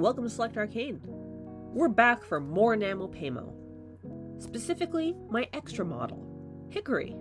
welcome to Select Arcade. We're back for more NaMoPaiMo. Specifically, my extra model, Hickory.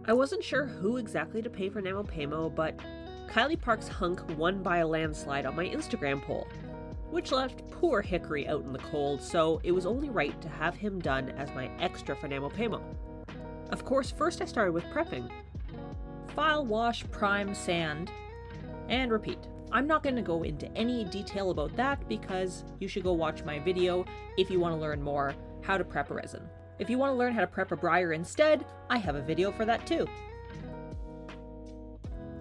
I wasn't sure who exactly to pay for NaMoPaiMo, but Kylie Park's hunk won by a landslide on my Instagram poll, which left poor Hickory out in the cold, so it was only right to have him done as my extra for NaMoPaiMo. Of course, first I started with prepping. File, wash, prime, sand, and repeat. I'm not going to go into any detail about that because you should go watch my video if you want to learn more how to prep a resin. If you want to learn how to prep a briar instead, I have a video for that too.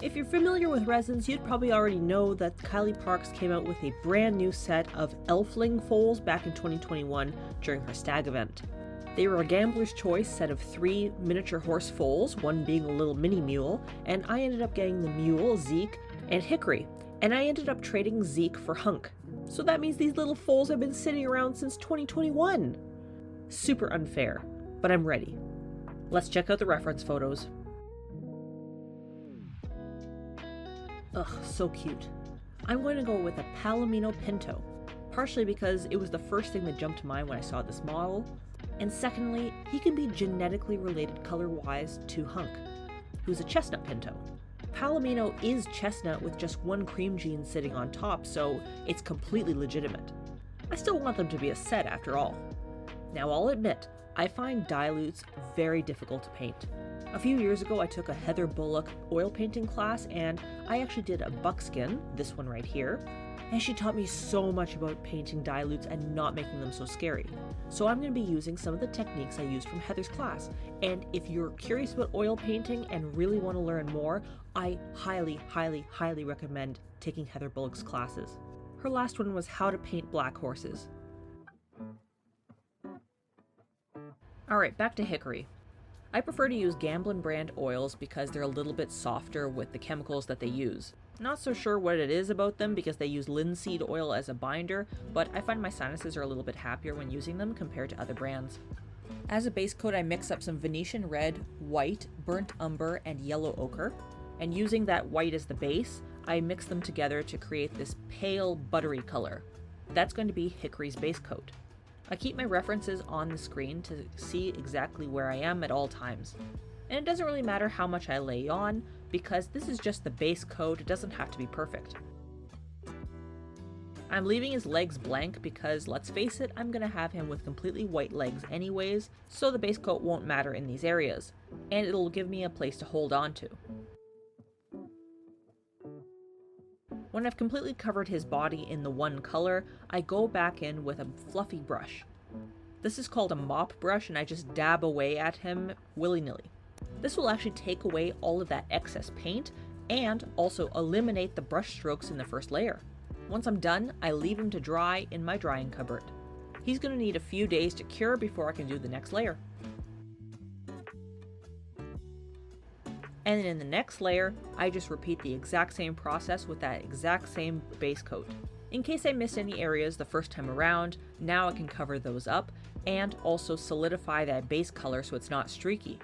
If you're familiar with resins, you'd probably already know that Kylie Parks came out with a brand new set of Elfling foals back in 2021 during her stag event. They were a gambler's choice set of 3 miniature horse foals, one being a little mini mule, and I ended up getting the mule, Zeke, and Hickory. And I ended up trading Zeke for Hunk. So that means these little foals have been sitting around since 2021. Super unfair, but I'm ready. Let's check out the reference photos. Ugh, so cute. I'm going to go with a Palomino Pinto, partially because it was the first thing that jumped to mind when I saw this model, and secondly, he can be genetically related color-wise to Hunk, who's a chestnut Pinto. Palomino is chestnut with just one cream gene sitting on top, so it's completely legitimate. I still want them to be a set after all. Now I'll admit, I find dilutes very difficult to paint. A few years ago I took a Heather Bullock oil painting class and I actually did a buckskin, this one right here, and she taught me so much about painting dilutes and not making them so scary. So I'm going to be using some of the techniques I used from Heather's class, and if you're curious about oil painting and really want to learn more, I highly, highly, highly recommend taking Heather Bullock's classes. Her last one was How to Paint Black Horses. Alright, back to Hickory. I prefer to use Gamblin brand oils because they're a little bit softer with the chemicals that they use. Not so sure what it is about them because they use linseed oil as a binder, but I find my sinuses are a little bit happier when using them compared to other brands. As a base coat, I mix up some Venetian red, white, burnt umber, and yellow ochre. And using that white as the base, I mix them together to create this pale, buttery color. That's going to be Hickory's base coat. I keep my references on the screen to see exactly where I am at all times. And it doesn't really matter how much I lay on, because this is just the base coat, it doesn't have to be perfect. I'm leaving his legs blank because, let's face it, I'm going to have him with completely white legs anyways, so the base coat won't matter in these areas, and it'll give me a place to hold on to. When I've completely covered his body in the one color, I go back in with a fluffy brush. This is called a mop brush and I just dab away at him willy-nilly. This will actually take away all of that excess paint and also eliminate the brush strokes in the first layer. Once I'm done, I leave him to dry in my drying cupboard. He's going to need a few days to cure before I can do the next layer. And then in the next layer, I just repeat the exact same process with that exact same base coat. In case I missed any areas the first time around, now I can cover those up and also solidify that base color so it's not streaky.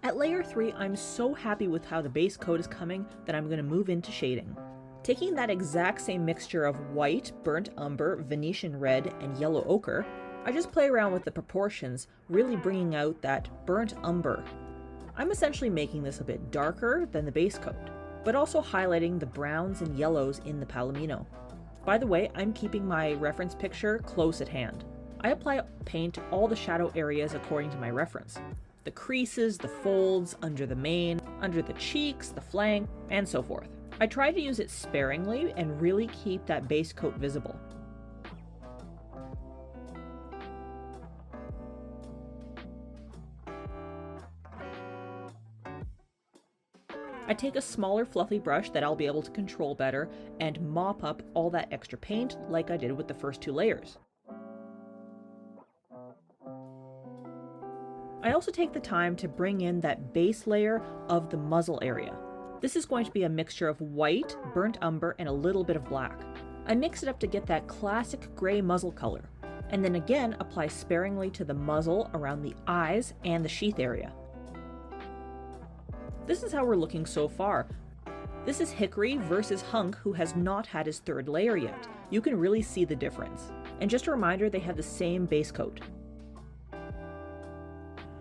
At layer 3, I'm so happy with how the base coat is coming that I'm going to move into shading. Taking that exact same mixture of white, burnt umber, Venetian red, and yellow ochre, I just play around with the proportions, really bringing out that burnt umber. I'm essentially making this a bit darker than the base coat, but also highlighting the browns and yellows in the Palomino. By the way, I'm keeping my reference picture close at hand. I apply paint to all the shadow areas according to my reference. The creases, the folds, under the mane, under the cheeks, the flank, and so forth. I try to use it sparingly and really keep that base coat visible. I take a smaller fluffy brush that I'll be able to control better and mop up all that extra paint like I did with the first 2 layers. I also take the time to bring in that base layer of the muzzle area. This is going to be a mixture of white, burnt umber, and a little bit of black. I mix it up to get that classic gray muzzle color, and then again apply sparingly to the muzzle around the eyes and the sheath area. this is how we're looking so far. This is Hickory versus Hunk, who has not had his third layer yet. You can really see the difference. And just a reminder, they have the same base coat.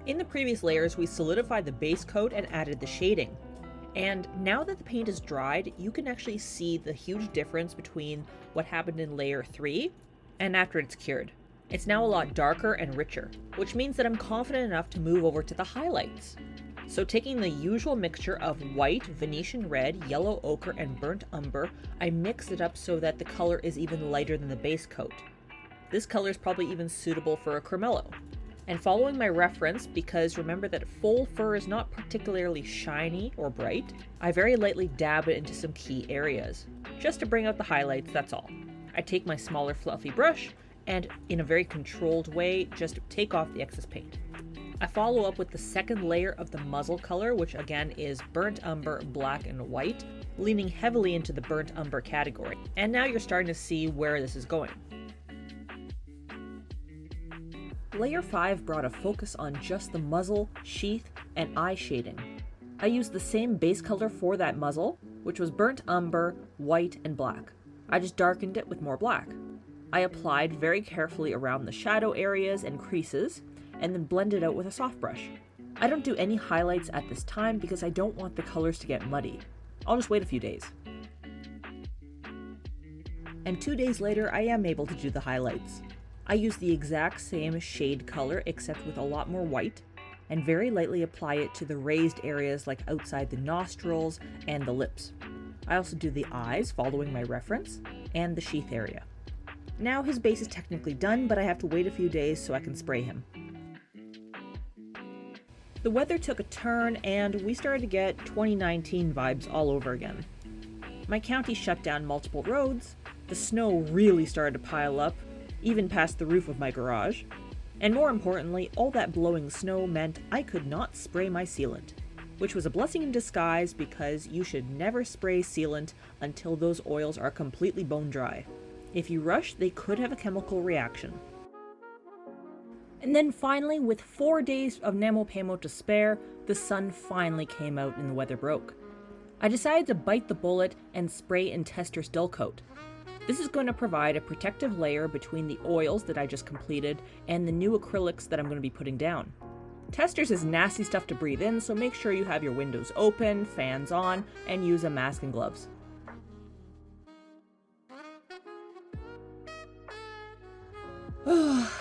In the previous layers, we solidified the base coat and added the shading. And now that the paint is dried, you can actually see the huge difference between what happened in layer 3 and after it's cured. It's now a lot darker and richer, which means that I'm confident enough to move over to the highlights. So taking the usual mixture of white, Venetian red, yellow ochre, and burnt umber, I mix it up so that the color is even lighter than the base coat. This color is probably even suitable for a cremello. And following my reference, because remember that full fur is not particularly shiny or bright, I very lightly dab it into some key areas, just to bring out the highlights, that's all. I take my smaller fluffy brush, and in a very controlled way, just take off the excess paint. I follow up with the second layer of the muzzle color, which again is burnt umber, black, and white, leaning heavily into the burnt umber category. And now you're starting to see where this is going. Layer 5 brought a focus on just the muzzle, sheath, and eye shading. I used the same base color for that muzzle, which was burnt umber, white, and black. I just darkened it with more black. I applied very carefully around the shadow areas and creases, and then blended out with a soft brush. I don't do any highlights at this time because I don't want the colors to get muddy. I'll just wait a few days. And 2 days later, I am able to do the highlights. I use the exact same shade color except with a lot more white, and very lightly apply it to the raised areas like outside the nostrils and the lips. I also do the eyes, following my reference, and the sheath area. Now his base is technically done, but I have to wait a few days so I can spray him. The weather took a turn and we started to get 2019 vibes all over again. My county shut down multiple roads, the snow really started to pile up, even past the roof of my garage, and more importantly, all that blowing snow meant I could not spray my sealant, which was a blessing in disguise because you should never spray sealant until those oils are completely bone dry. If you rush, they could have a chemical reaction. And then finally, with 4 days of NaMoPaiMo to spare, the sun finally came out and the weather broke. I decided to bite the bullet and spray in Testors dullcote. This is going to provide a protective layer between the oils that I just completed and the new acrylics that I'm going to be putting down. Testors is nasty stuff to breathe in, so make sure you have your windows open, fans on, and use a mask and gloves.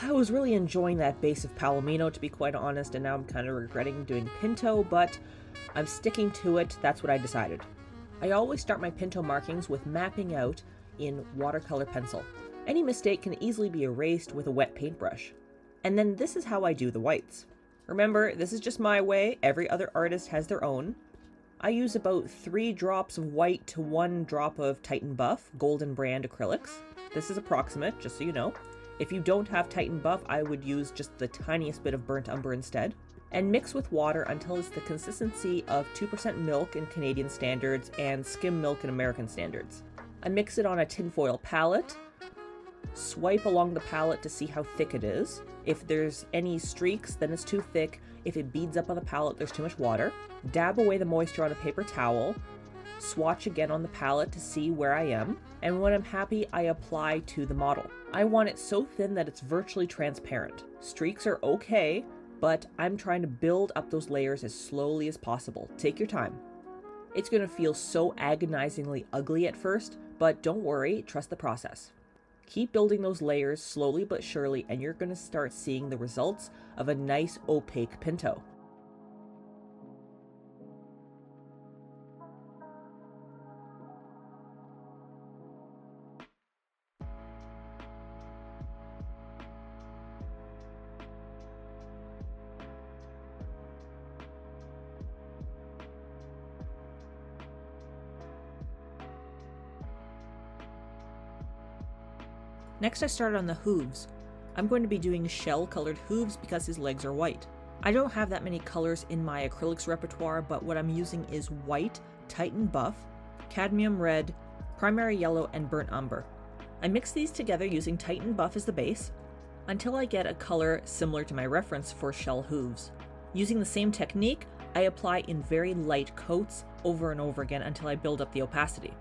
I was really enjoying that base of palomino, to be quite honest, and now I'm kind of regretting doing pinto, but I'm sticking to it. That's what I decided. I always start my pinto markings with mapping out in watercolor pencil. Any mistake can easily be erased with a wet paintbrush. And then this is how I do the whites. Remember, this is just my way. Every other artist has their own. I use about 3 drops of white to 1 drop of Titan Buff, golden brand acrylics. This is approximate, just so you know. If you don't have Titan Buff, I would use just the tiniest bit of burnt umber instead. And mix with water until it's the consistency of 2% milk in Canadian standards and skim milk in American standards. I mix it on a tinfoil palette, swipe along the palette to see how thick it is. If there's any streaks, then it's too thick. If it beads up on the palette, there's too much water. Dab away the moisture on a paper towel, swatch again on the palette to see where I am, and when I'm happy, I apply to the model. I want it so thin that it's virtually transparent. Streaks are okay, but I'm trying to build up those layers as slowly as possible. Take your time. It's going to feel so agonizingly ugly at first, but don't worry, trust the process. Keep building those layers slowly but surely, and you're going to start seeing the results of a nice opaque pinto. Next I started on the hooves. I'm going to be doing shell colored hooves because his legs are white. I don't have that many colors in my acrylics repertoire, but what I'm using is white, Titan Buff, cadmium red, primary yellow, and burnt umber. I mix these together using Titan Buff as the base until I get a color similar to my reference for shell hooves. Using the same technique, I apply in very light coats over and over again until I build up the opacity.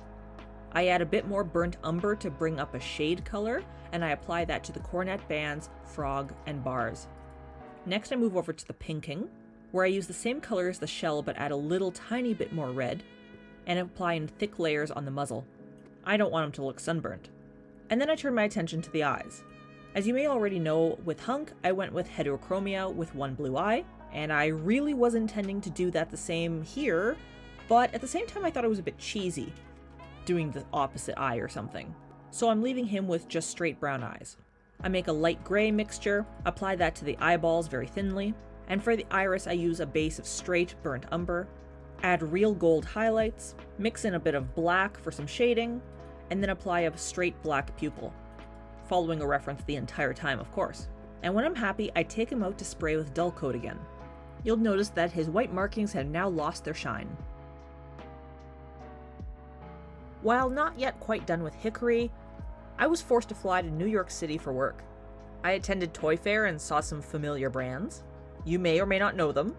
I add a bit more burnt umber to bring up a shade color, and I apply that to the cornet bands, frog, and bars. Next I move over to the pinking, where I use the same color as the shell but add a little tiny bit more red, and apply in thick layers on the muzzle. I don't want him to look sunburnt. And then I turn my attention to the eyes. As you may already know, with Hunk, I went with heterochromia with one blue eye, and I really was intending to do that the same here, but at the same time I thought it was a bit cheesy, doing the opposite eye or something. So I'm leaving him with just straight brown eyes. I make a light gray mixture, apply that to the eyeballs very thinly, and for the iris I use a base of straight burnt umber, add real gold highlights, mix in a bit of black for some shading, and then apply a straight black pupil, following a reference the entire time, of course. And when I'm happy, I take him out to spray with dullcote again. You'll notice that his white markings have now lost their shine. While not yet quite done with Hickory, I was forced to fly to New York City for work. I attended Toy Fair and saw some familiar brands. You may or may not know them.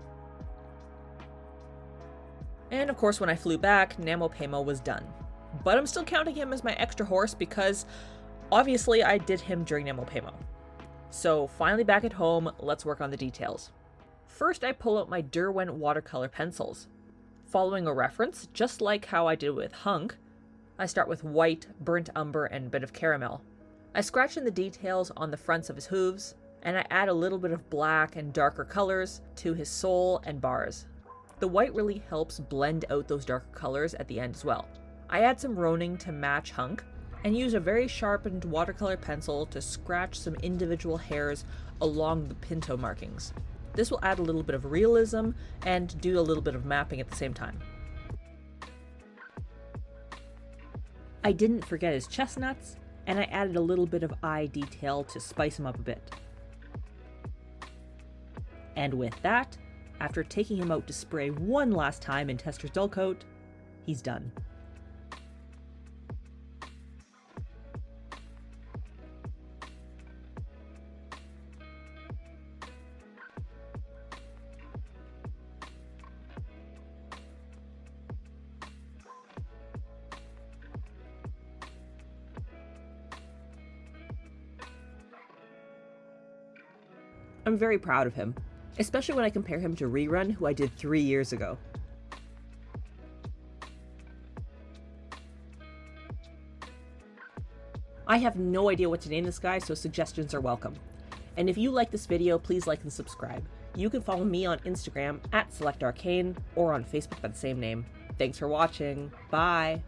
And of course, when I flew back, NaMoPaiMo was done. But I'm still counting him as my extra horse because obviously I did him during NaMoPaiMo. So finally back at home, let's work on the details. First, I pull out my Derwent watercolor pencils. Following a reference, just like how I did with Hunk, I start with white, burnt umber, and a bit of caramel. I scratch in the details on the fronts of his hooves, and I add a little bit of black and darker colors to his sole and bars. The white really helps blend out those darker colors at the end as well. I add some Roning to match Hunk, and use a very sharpened watercolor pencil to scratch some individual hairs along the pinto markings. This will add a little bit of realism and do a little bit of mapping at the same time. I didn't forget his chestnuts, and I added a little bit of eye detail to spice him up a bit. And with that, after taking him out to spray one last time in Testors dullcote, he's done. I'm very proud of him, especially when I compare him to Rerun, who I did 3 years ago. I have no idea what to name this guy, so suggestions are welcome. And if you like this video, please like and subscribe. You can follow me on Instagram @SelectArcane or on Facebook by the same name. Thanks for watching. Bye!